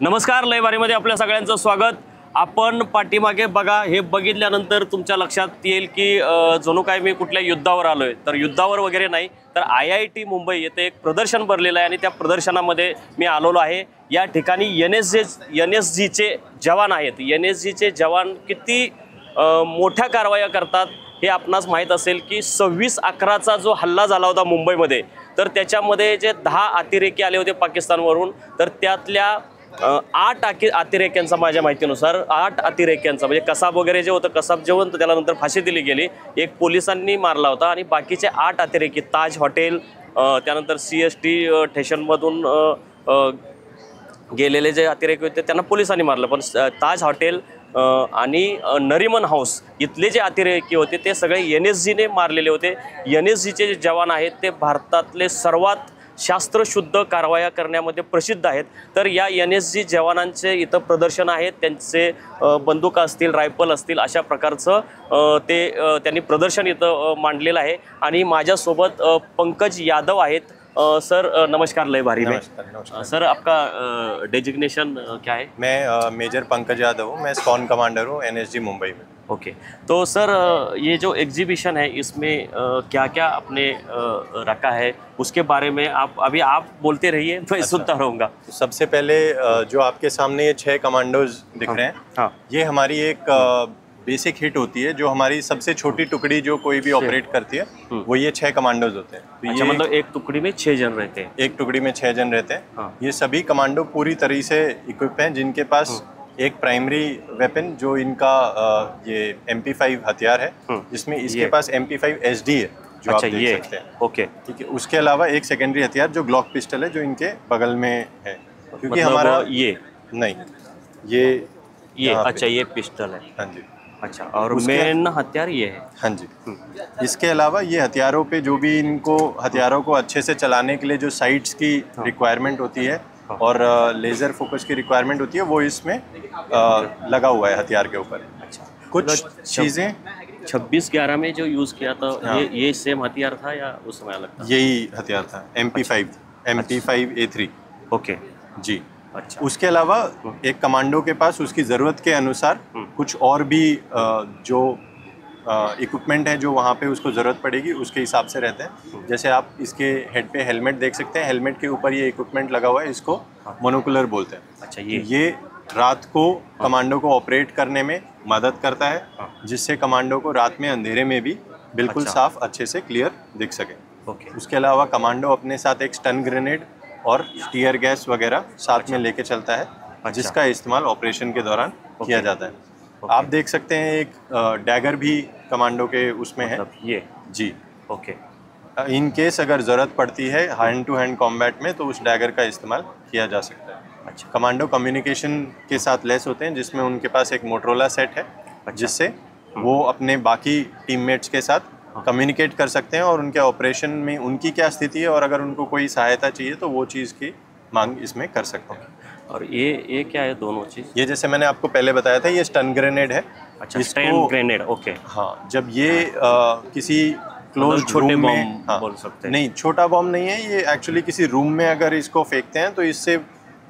नमस्कार, लयबारीमध्ये आपल्या सगळ्यांचं स्वागत। आपण पाठीमागे बघा, हे बघितल्यानंतर तुमच्या लक्षात येईल की जणू काय मी कुठल्या युद्धावर आलोय। तर युद्धावर वगैरे नाही, तर IIT मुंबई येथे एक प्रदर्शन भरलेलं आहे आणि त्या प्रदर्शनामध्ये मी आलेलो आहे। या ठिकाणी NSGचे जवान आहेत। NSGचे जवान किती मोठ्या कारवाया करतात हे आपणास माहीत असेल की 26/11चा जो हल्ला झाला होता मुंबईमध्ये, तर त्याच्यामध्ये जे 10 अतिरेकी आले होते पाकिस्तानवरून, तर त्यातल्या 8 अतिरेक्यांचा माझ्या माहितीनुसार 8 अतिरेक्यांचा म्हणजे कसाब वगैरे जे होतं, कसाब जेवण तर त्याला नंतर फाशी दिली गेली, एक पोलिसांनी मारला होता आणि बाकीचे 8 अतिरेकी ताज हॉटेल, त्यानंतर CST स्टेशनमधून गेलेले जे अतिरेकी होते त्यांना पोलिसांनी मारलं। पण ताज हॉटेल आणि नरिमन हाऊस इथले जे अतिरेकी होते ते सगळे NSGने मारलेले होते। NSGचे जे जवान आहेत ते भारतातले सर्वात शास्त्रशुद्ध कारवाया करण्यामध्ये प्रसिद्ध आहेत। तर या NSG जवानांचे इथं प्रदर्शन आहेत, त्यांचे बंदुका असतील, रायफल असतील, अशा प्रकारचं त्यांनी प्रदर्शन इथं मांडलेलं आहे। आणि माझ्यासोबत पंकज यादव आहेत। सर नमस्कार, लयबारी में। नमस्कार। सर आपका डेजिग्नेशन क्या है? मैं मेजर पंकज यादव हूँ। मैं स्कॉन कमांडर हूँ NSG मुंबई में। ओके, तो सर ये जो एग्जीबिशन है इसमें क्या क्या आपने रखा है उसके बारे में आप बोलते रहिए, मैं सुनता रहूँगा। सबसे पहले जो आपके सामने ये 6 कमांडोज दिख रहे हैं, हाँ। ये हमारी एक बेसिक हिट होती है। जो हमारी सबसे छोटी टुकड़ी जो कोई भी ऑपरेट करती है, वो ये 6 कमांडोज होते हैं। तो अच्छा, ये मतलब एक टुकड़ी में 6 जन रहते हैं? एक टुकड़ी में 6 जन रहते हैं। हाँ। ये सभी कमांडो पूरी तरह से इक्विप हैं, जिनके पास एक प्राइमरी वेपन जो इनका ये MP5 हथियार है, जिसमें इसके पास MP5 SD है जो आप देख सकते हैं। ओके, ठीक है। उसके अलावा एक सेकेंडरी हथियार जो ग्लॉक पिस्टल है, जो इनके बगल में है। क्योंकि मतलब हमारा ये नहीं, ये अच्छा, ये पिस्टल है। हाँ जी। अच्छा, और मेन हथियार ये है? हाँ जी। इसके अलावा ये हथियारों पे जो भी इनको हथियारों को अच्छे से चलाने के लिए जो साइट्स की रिक्वायरमेंट होती है और लेज़र फोकस की रिक्वायरमेंट होती है, वो इसमें लगा हुआ है हथियार के ऊपर। अच्छा, कुछ चीज़ें 26/11 में जो यूज़ किया था, ये सेम हथियार था या उस समय अलग था? यही हथियार था, MP5A3। ओके जी। अच्छा। उसके अलावा एक कमांडो के पास उसकी ज़रूरत के अनुसार कुछ और भी जो इक्विपमेंट है जो वहाँ पे उसको ज़रूरत पड़ेगी, उसके हिसाब से रहते हैं। जैसे आप इसके हेड पे हेलमेट देख सकते हैं, हेलमेट के ऊपर ये इक्विपमेंट लगा हुआ है, इसको मोनोकुलर बोलते हैं। अच्छा, ये रात को कमांडो को ऑपरेट करने में मदद करता है, जिससे कमांडो को रात में अंधेरे में भी बिल्कुल साफ अच्छे से क्लियर दिख सके। ओके। उसके अलावा कमांडो अपने साथ एक स्टन ग्रेनेड और टीयर गैस वगैरह साथ में लेके चलता है, जिसका इस्तेमाल ऑपरेशन के दौरान किया जाता है। आप देख सकते हैं एक डैगर भी कमांडो के उसमें है। ये जी। ओके। इन केस अगर ज़रूरत पड़ती है हैंड टू हैंड कॉम्बैट में, तो उस डैगर का इस्तेमाल किया जा सकता है। अच्छा। कमांडो कम्युनिकेशन के साथ लैस होते हैं, जिसमें उनके पास एक मोटरोला सेट है, जिससे वो अपने बाकी टीममेट्स के साथ कम्युनिकेट कर सकते हैं और उनके ऑपरेशन में उनकी क्या स्थिति है और अगर उनको कोई सहायता चाहिए तो वो चीज़ की मांग इसमें कर सकते हैं। और ये क्या है दोनों चीज़? ये जैसे मैंने आपको पहले बताया था, ये स्टन ग्रेनेड है। अच्छा, स्टन ग्रेनेड। ओके। हाँ, जब ये किसी क्लोज छोटे रूम में, बम बोल सकते हैं? नहीं, छोटा बम नहीं है ये। एक्चुअली किसी रूम में अगर इसको फेंकते हैं तो इससे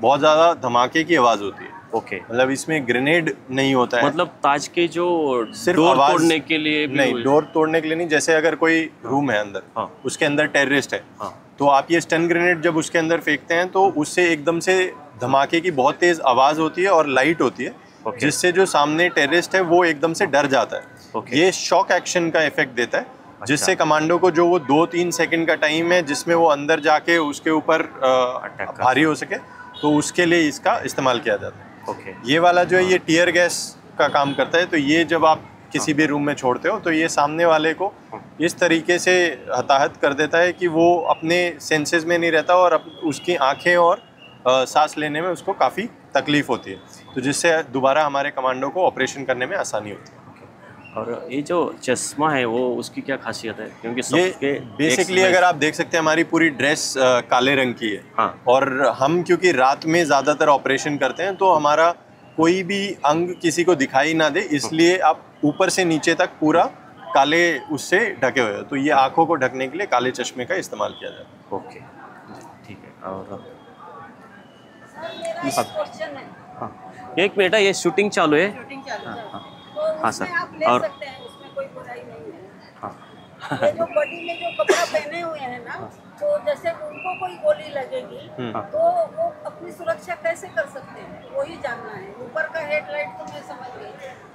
बहुत ज़्यादा धमाके की आवाज़ होती है। ओके। मतलब इसमें ग्रेनेड नहीं होता है, मतलब ताज के जो सिर्फ डोर आवाज तोड़ने के लिए भी नहीं, डोर तोड़ने के लिए नहीं। जैसे अगर कोई रूम है अंदर, उसके अंदर टेररिस्ट है, तो आप ये स्टन ग्रेनेड जब उसके अंदर फेंकते हैं तो उससे एकदम से धमाके की बहुत तेज आवाज़ होती है और लाइट होती है, जिससे जो सामने टेररिस्ट है वो एकदम से डर जाता है। ये शॉक एक्शन का इफेक्ट देता है, जिससे कमांडो को जो वो 2-3 सेकंड का टाइम है जिसमें वो अंदर जाके उसके ऊपर भारी हो सके, तो उसके लिए इसका इस्तेमाल किया जाता है। ओके। ये वाला जो है ये टीयर गैस का काम करता है। तो ये जब आप किसी भी रूम में छोड़ते हो तो ये सामने वाले को इस तरीके से हताहत कर देता है कि वो अपने सेंसेस में नहीं रहता और उसकी आंखें और सांस लेने में उसको काफ़ी तकलीफ होती है, तो जिससे दोबारा हमारे कमांडो को ऑपरेशन करने में आसानी होती है। और ये जो चश्मा है वो उसकी क्या खासियत है? क्योंकि ये बेसिकली अगर आप देख सकते हैं हमारी पूरी ड्रेस काले रंग की है। हाँ। और हम क्योंकि रात में ज़्यादातर ऑपरेशन करते हैं, तो हमारा कोई भी अंग किसी को दिखाई ना दे, इसलिए आप ऊपर से नीचे तक पूरा काले उससे ढके हुए हो। तो ये आँखों को ढकने के लिए काले चश्मे का इस्तेमाल किया जाता है। ओके, ठीक है। और क्वेश्चन है एक मिनट है, ये शूटिंग चालू है। शूटिंग चालू है। हाँ, तो हाँ, उसमें सर। आप ले और सकते हैं, उसमें कोई बुराई नहीं है। हाँ ये जो बॉडी में जो कपड़ा पहने हुए हैं ना, तो जैसे उनको कोई गोली लगेगी तो वो अपनी सुरक्षा कैसे कर सकते हैं, वही जानना है। ऊपर का हेडलाइट तो मैं समझ गई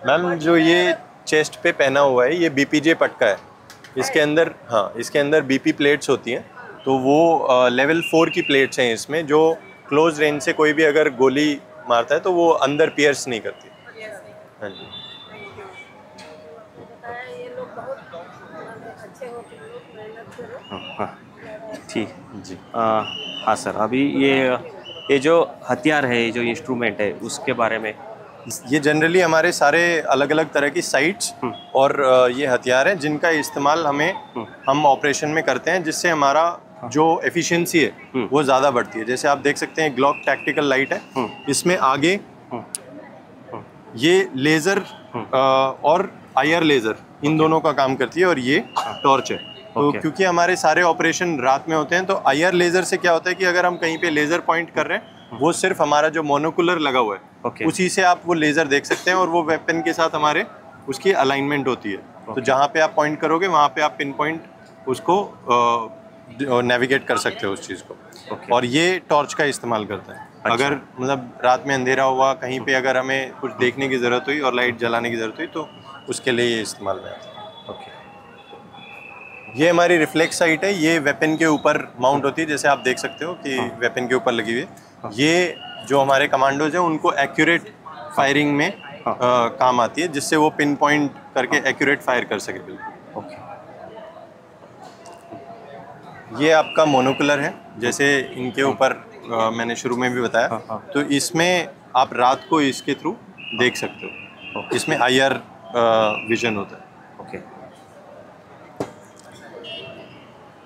मैम, बॉडी जो में ये अगर- चेस्ट पे पहना हुआ है ये बीपीजे पटका है। इसके अंदर, हाँ, इसके अंदर बीपी प्लेट्स होती हैं। तो वो लेवल 4 की प्लेट्स हैं इसमें, जो क्लोज रेंज से कोई भी अगर गोली मारता है तो वो अंदर पियर्स नहीं करती। हाँ जी। बताया, ये लोग बहुत अच्छे हो, तुम लोग मेहनत करो। हाँ ठीक जी। हाँ सर, अभी ये जो हथियार है, ये जो इंस्ट्रूमेंट है, उसके बारे में। ये जनरली हमारे सारे अलग अलग तरह की साइट्स और ये हथियार हैं जिनका इस्तेमाल हम ऑपरेशन में करते हैं, जिससे हमारा जो एफिशिएंसी है वो ज़्यादा बढ़ती है। जैसे आप देख सकते हैं ग्लॉक टैक्टिकल लाइट है, इसमें आगे ये लेज़र और आईआर लेज़र इन दोनों का काम करती है, और ये टॉर्च है। तो क्योंकि हमारे सारे ऑपरेशन रात में होते हैं, तो आईआर लेज़र से क्या होता है कि अगर हम कहीं पे लेज़र पॉइंट कर रहे हैं, वो सिर्फ हमारा जो मोनोकुलर लगा हुआ है उसी से आप वो लेज़र देख सकते हैं, और वो वेपन के साथ हमारे उसकी अलाइनमेंट होती है। तो जहाँ पे आप पॉइंट करोगे वहाँ पे आप पिन पॉइंट उसको नेविगेट कर सकते हो उस चीज़ को। और ये टॉर्च का इस्तेमाल करता है। अगर मतलब रात में अंधेरा हुआ, कहीं पे अगर हमें कुछ देखने की ज़रूरत हुई और लाइट जलाने की ज़रूरत हुई, तो उसके लिए ये इस्तेमाल में आता है। ये हमारी रिफ्लेक्स साइट है, ये वेपन के ऊपर माउंट होती है, जैसे आप देख सकते हो कि वेपन के ऊपर लगी हुई है। ये जो हमारे कमांडोज हैं उनको एक्यूरेट फायरिंग में काम आती है, जिससे वो पिन पॉइंट करके एक्यूरेट फायर कर सके। बिल्कुल। ये आपका मोनोकुलर है, जैसे इनके ऊपर मैंने शुरू में भी बताया। तो इसमें आप रात को इसके थ्रू देख सकते हो। इसमें आईआर विजन होता है।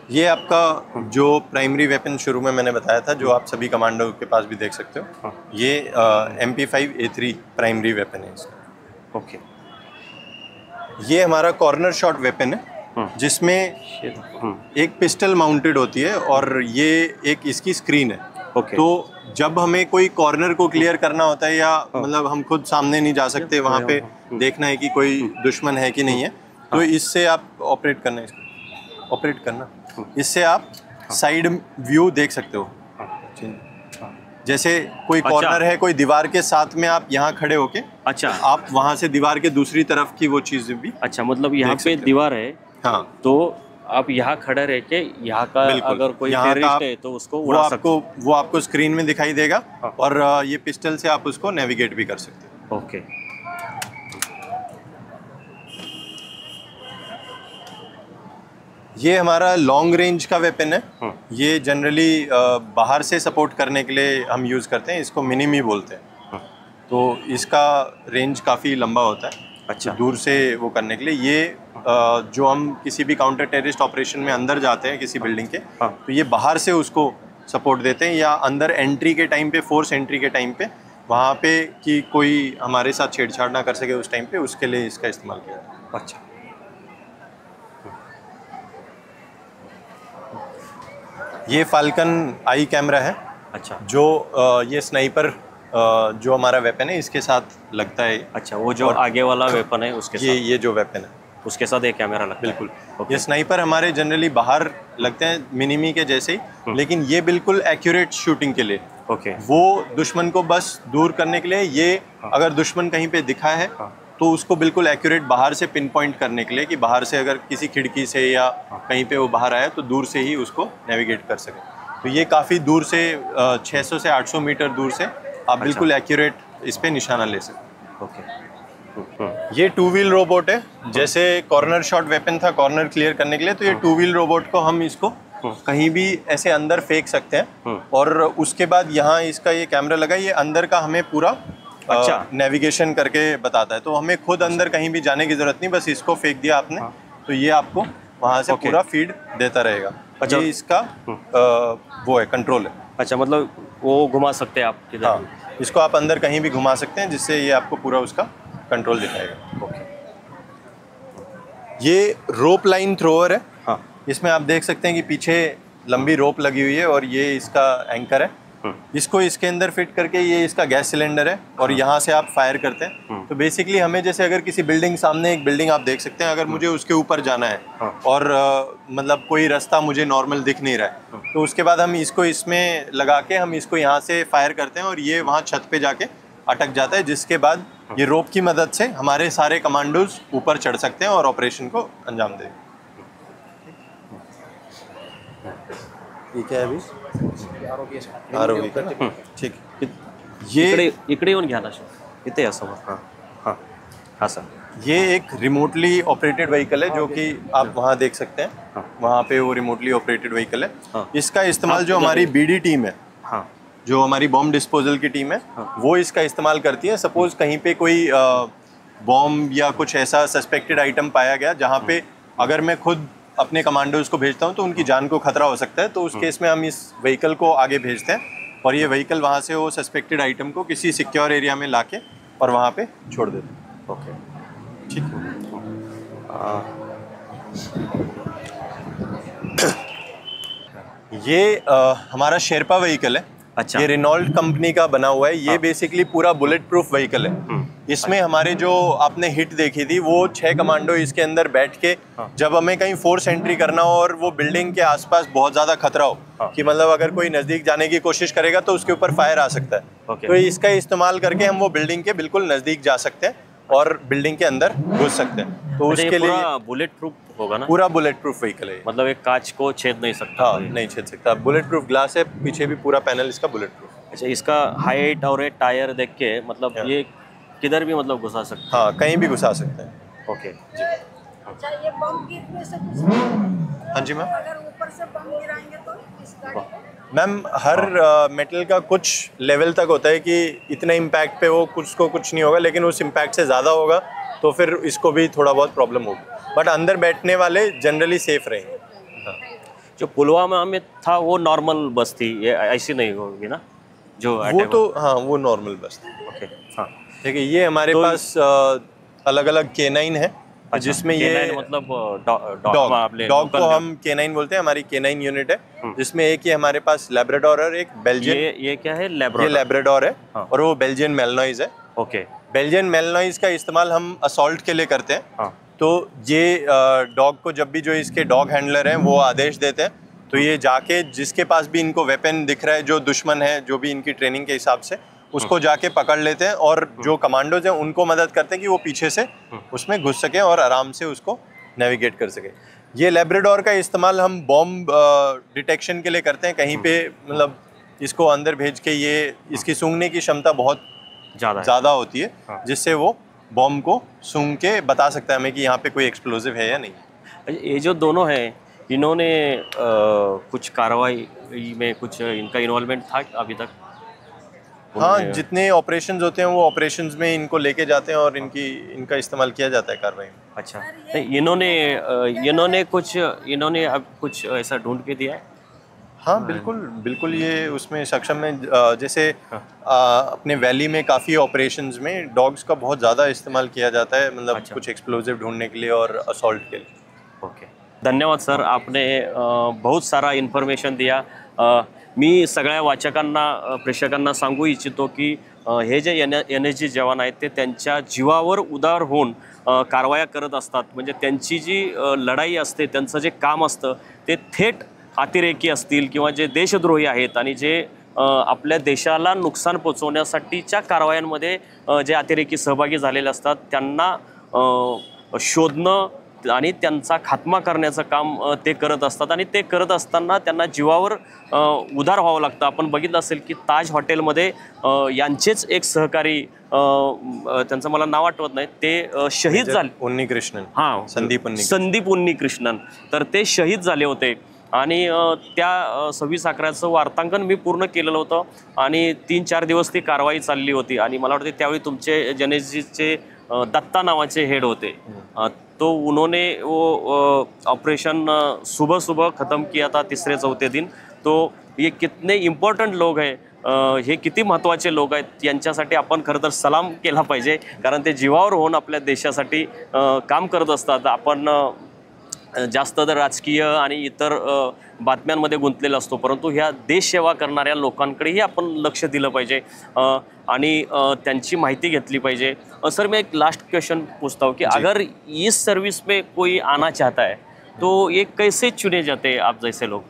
ये आपका जो प्राइमरी वेपन शुरू में मैंने बताया था, जो आप सभी कमांडो के पास भी देख सकते हो, ये MP5A3 प्राइमरी वेपन है इसका। ये हमारा कॉर्नर शॉट वेपन है, जिसमें एक पिस्टल माउंटेड होती है और ये एक इसकी स्क्रीन है। तो जब हमें कोई कॉर्नर को क्लियर करना होता है, या मतलब हम खुद सामने नहीं जा सकते, वहाँ पे देखना है कि कोई दुश्मन है कि नहीं है, तो इससे आप ऑपरेट करना इससे आप साइड व्यू देख सकते हो। जैसे कोई कॉर्नर है, कोई दीवार के साथ में, आप यहाँ खड़े होके आप वहाँ से दीवार के दूसरी तरफ की वो चीज़ भी मतलब यहाँ पे दीवार है, हाँ, तो आप यहाँ खड़े रह के यहाँ का अगर कोई टेररिस्ट है तो उसको उड़ा सकते हो। वो आपको स्क्रीन में दिखाई देगा, और ये पिस्टल से आप उसको नेविगेट भी कर सकते हो। ये हमारा लॉन्ग रेंज का वेपन है। ये जनरली बाहर से सपोर्ट करने के लिए हम यूज़ करते हैं, इसको मिनीमी बोलते हैं। तो इसका रेंज काफ़ी लंबा होता है, दूर से वो करने के लिए। ये जो हम किसी भी काउंटर टेररिस्ट ऑपरेशन में अंदर जाते हैं किसी बिल्डिंग के, तो ये बाहर से उसको सपोर्ट देते हैं, या अंदर एंट्री के टाइम पे, फोर्स एंट्री के टाइम पे, वहाँ पे कि कोई हमारे साथ छेड़छाड़ ना कर सके उस टाइम पे, उसके लिए इसका इस्तेमाल किया जाता है। ये फाल्कन आई कैमरा है, जो ये स्नाइपर जो हमारा वेपन है इसके साथ लगता है। वो जो आगे वाला वेपन है उसके साथ, ये जो वेपन है उसके साथ एक कैमरा लगता है। बिल्कुल। ये स्नाइपर हमारे जनरली बाहर लगते हैं मिनीमी के जैसे ही, लेकिन ये बिल्कुल एक्यूरेट शूटिंग के लिए। वो दुश्मन को बस दूर करने के लिए, ये अगर दुश्मन कहीं पे दिखा है तो उसको बिल्कुल एक्यूरेट बाहर से पिन पॉइंट करने के लिए, कि बाहर से अगर किसी खिड़की से या कहीं पे वो बाहर आया तो दूर से ही उसको नेविगेट कर सके। तो ये काफ़ी दूर से 600 से 800 मीटर दूर से आप बिल्कुल एक्यूरेट इस पे निशाना ले सकते। ये 2 व्हील रोबोट है। जैसे कॉर्नर शॉट वेपन था कॉर्नर क्लियर करने के लिए, तो ये 2 व्हील रोबोट को हम इसको कहीं भी ऐसे अंदर फेंक सकते हैं, और उसके बाद यहाँ इसका ये कैमरा लगा, ये अंदर का हमें पूरा नेविगेशन करके बताता है। तो हमें खुद अंदर कहीं भी जाने की जरूरत नहीं, बस इसको फेंक दिया आपने, तो ये आपको वहाँ से पूरा फीड देता रहेगा। ये इसका वो है, कंट्रोल है। मतलब वो घुमा सकते हैं आप किधर? हाँ, इसको आप अंदर कहीं भी घुमा सकते हैं, जिससे ये आपको पूरा उसका कंट्रोल दिखाएगा। ये रोप लाइन थ्रोअर है। इसमें आप देख सकते हैं कि पीछे लंबी रोप लगी हुई है, और ये इसका एंकर है। इसको इसके अंदर फिट करके ये इसका गैस सिलेंडर है और यहाँ से आप फायर करते हैं। तो बेसिकली हमें जैसे अगर किसी बिल्डिंग, सामने एक बिल्डिंग आप देख सकते हैं, अगर मुझे उसके ऊपर जाना है और मतलब कोई रास्ता मुझे नॉर्मल दिख नहीं रहा है, तो उसके बाद हम इसको इसमें लगा के हम इसको यहाँ से फायर करते हैं और ये वहाँ छत पे जाके अटक जाता है, जिसके बाद ये रोप की मदद से हमारे सारे कमांडोज ऊपर चढ़ सकते हैं और ऑपरेशन को अंजाम दें। ये क्या है अभी? आरओबी का ना? ठीक। ये इकडे येऊन घ्या ना इथे या समोर। हां हां हां सर, ये एक रिमोटली ऑपरेटेड व्हीकल है जो कि आप वहाँ देख सकते हैं, वहाँ पे वो रिमोटली ऑपरेटेड व्हीकल है। इसका इस्तेमाल जो हमारी बीडी टीम है, जो हमारी बॉम्ब डिस्पोजल की टीम है, वो इसका इस्तेमाल करती है। सपोज कहीं पे कोई बॉम्ब या कुछ ऐसा सस्पेक्टेड आइटम पाया गया जहाँ पे अगर मैं खुद अपने कमांडोज को भेजता हूँ तो उनकी जान को खतरा हो सकता है, तो उस केस में हम इस व्हीकल को आगे भेजते हैं और ये व्हीकल वहाँ से वो सस्पेक्टेड आइटम को किसी सिक्योर एरिया में लाके और वहाँ पे छोड़ देते हैं। ओके ठीक है। ये हमारा शेरपा व्हीकल है। अच्छा। ये रेनॉल्ट कंपनी का बना हुआ है। ये बेसिकली पूरा बुलेट प्रूफ व्हीकल है। इसमें हमारे जो आपने हिट देखी थी वो 6 कमांडो इसके अंदर बैठ के जब हमें कहीं फोर्स एंट्री करना हो और वो बिल्डिंग के आसपास बहुत ज़्यादा खतरा हो कि मतलब अगर कोई नज़दीक जाने की कोशिश करेगा तो उसके ऊपर फायर आ सकता है, तो इसका इस्तेमाल करके हम वो बिल्डिंग के बिल्कुल नज़दीक जा सकते हैं और बिल्डिंग के अंदर घुस सकते हैं। तो उसके लिए बुलेट प्रूफ होगा ना? पूरा बुलेट प्रूफ व्हीकल है, मतलब एक कांच को छेद नहीं सकता। हाँ, नहीं छेद सकता। बुलेट प्रूफ ग्लास है, पीछे भी पूरा पैनल इसका बुलेट प्रूफ। अच्छा, इसका हाइट और टायर देख के मतलब ये किधर भी मतलब घुसा सकता हाँ, कहीं भी घुसा सकते हैं। ओके जी। अच्छा, ये बम गिरने से कुछ नहीं? हाँ जी मैम। अगर ऊपर से बम गिराएंगे तो इस गाड़ी को? मैम, हर मेटल का कुछ लेवल तक होता है कि इतने इम्पैक्ट पे वो कुछ नहीं होगा, लेकिन उस इम्पैक्ट से ज़्यादा होगा तो फिर इसको भी थोड़ा बहुत प्रॉब्लम होगी, बट अंदर बैठने वाले जनरली सेफ रहेंगे। हाँ। जो पुलवामा में था वो नॉर्मल बस थी, ये ऐसी नहीं होगी ना जो वो तो हाँ, वो नॉर्मल बस थी। ओके हाँ। देखिए, ये हमारे पास अलग अलग K9 है। अच्छा, जिसमें K9 ये मतलब डॉग को हम K9 बोलते हैं। हमारी K9 यूनिट है जिसमें एक ये हमारे पास लैब्राडोर और एक बेल्जियन। ये क्या है? ये लैब्राडोर है। हाँ। और वो बेल्जियन मेलनॉइज है। ओके। बेल्जियन मेलनॉइज का इस्तेमाल हम असॉल्ट के लिए करते हैं। हाँ। तो ये डॉग को जब भी जो इसके डॉग हैंडलर हैं वो आदेश देते हैं तो ये जाके जिसके पास भी इनको वेपन दिख रहा है, जो दुश्मन है, जो भी इनकी ट्रेनिंग के हिसाब से, उसको जाके पकड़ लेते हैं और जो कमांडोज हैं उनको मदद करते हैं कि वो पीछे से उसमें घुस सकें और आराम से उसको नेविगेट कर सकें। ये लैब्राडोर का इस्तेमाल हम बॉम्ब डिटेक्शन के लिए करते हैं। कहीं पे मतलब इसको अंदर भेज के ये इसकी सूंघने की क्षमता बहुत ज़्यादा होती है। हाँ। जिससे वो बॉम्ब को सूंघ के बता सकता है हमें कि यहाँ पे कोई एक्सप्लोजिव है या नहीं। ये जो दोनों हैं, इन्होंने कुछ कार्रवाई में कुछ इनका इन्वॉल्वमेंट था अभी तक? हाँ, जितने ऑपरेशंस होते हैं वो ऑपरेशंस में इनको लेके जाते हैं और इनका इस्तेमाल किया जाता है कार्रवाई में। अच्छा, इन्होंने अब कुछ ऐसा ढूंढ के दिया है? हाँ, बिल्कुल ये उसमें सक्षम है। जैसे अपने वैली में काफ़ी ऑपरेशंस में डॉग्स का बहुत ज़्यादा इस्तेमाल किया जाता है, मतलब अच्छा। कुछ एक्सप्लोजिव ढूंढने के लिए और असॉल्ट के लिए। ओके, धन्यवाद सर, आपने बहुत सारा इन्फॉर्मेशन दिया। मी सगळ्या वाचकांना, प्रेक्षकांना सांगू इच्छितो की हे जे NSG जवान आहेत ते त्यांच्या जीवावर उदार होऊन कारवाया करत असतात. म्हणजे त्यांची जी लढाई असते, त्यांचं जे काम असतं ते थेट अतिरेकी असतील किंवा जे देशद्रोही आहेत आणि जे आपल्या देशाला नुकसान पोचवण्यासाठीच्या कारवायांमध्ये जे अतिरेकी सहभागी झालेले असतात त्यांना शोधणं आणि त्यांचा खात्मा करण्याचं काम ते करत असतात आणि ते करत असताना त्यांना जीवावर उधार व्हावं लागतं. आपण बघितलं असेल की ताज हॉटेलमध्ये यांचेच एक सहकारी, त्यांचं मला नाव आठवत नाही, ते शहीद झाले. उन्नीकृष्णन. हां, संदीप उन्नीकृष्णन. तर ते शहीद झाले होते आणि त्या 26/11चं वार्तांकन मी पूर्ण केलेलं होतं आणि 3-4 दिवस ती कारवाई चालली होती आणि मला वाटतं त्यावेळी तुमचे NSGचे दत्ता नावाचे हेड होते. तो उन्होंने वो ऑपरेशन सुबह ख़त्म किया था, 3-4 दिन. तो ये कितने इम्पॉर्टंट लोग हैं, हे किती महत्त्वाचे लोक आहेत, यांच्यासाठी आपण खरं तर सलाम केला पाहिजे, कारण ते जीवावर होऊन आपल्या देशासाठी काम करत असतात. आपण जास्त तर राजकीय आणि इतर बातम्यांमध्ये गुंतलेला असतो, परंतु ह्या देशसेवा करणाऱ्या लोकांकडेही आपण लक्ष दिलं पाहिजे आणि त्यांची माहिती घेतली पाहिजे। सर मैं एक लास्ट क्वेश्चन पूछता हूँ कि अगर इस सर्विस में कोई आना चाहता है तो ये कैसे चुने जाते हैं आप जैसे लोग?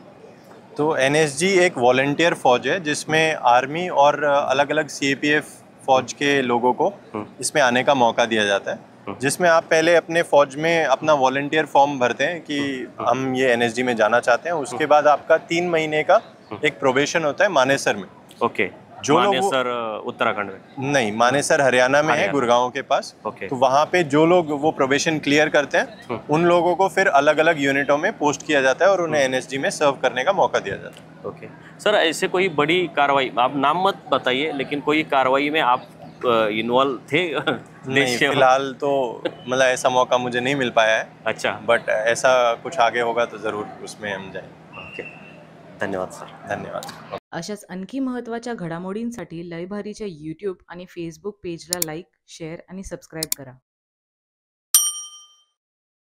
तो एनएसजी एक वॉलंटियर फौज है जिसमें आर्मी और अलग अलग सीएपीएफ फौज के लोगों को इसमें आने का मौका दिया जाता है, जिसमें आप पहले अपने फौज में अपना वॉलंटियर फॉर्म भरते हैं कि हम ये एनएसजी में जाना चाहते हैं। उसके बाद आपका 3 महीने का एक प्रोबेशन होता है मानेसर में। ओके, जो लोग मानेसर उत्तराखंड में नहीं, मानेसर हरियाणा में है, गुड़गांव के पास। ओके। तो वहाँ पे जो लोग वो प्रोबेशन क्लियर करते हैं उन लोगों को फिर अलग अलग यूनिटों में पोस्ट किया जाता है और उन्हें एनएसजी में सर्व करने का मौका दिया जाता है। ओके सर, ऐसे कोई बड़ी कार्रवाई, आप नाम मत बताइए, लेकिन कोई कार्रवाई में आप इन्वॉल्व थे? नहीं, फिलहाल तो मतलब ऐसा मौका मुझे नहीं मिल पाया है। अच्छा, बट ऐसा कुछ आगे होगा तो ज़रूर उसमें हम जाएंगे। ओके, धन्यवाद सर। धन्यवाद। अशाच आणखी महत्त्वाच्या घडामोडींसाठी लयभारीच्या यूट्यूब आणि फेसबुक पेजला लाईक, शेअर आणि सबस्क्राईब करा।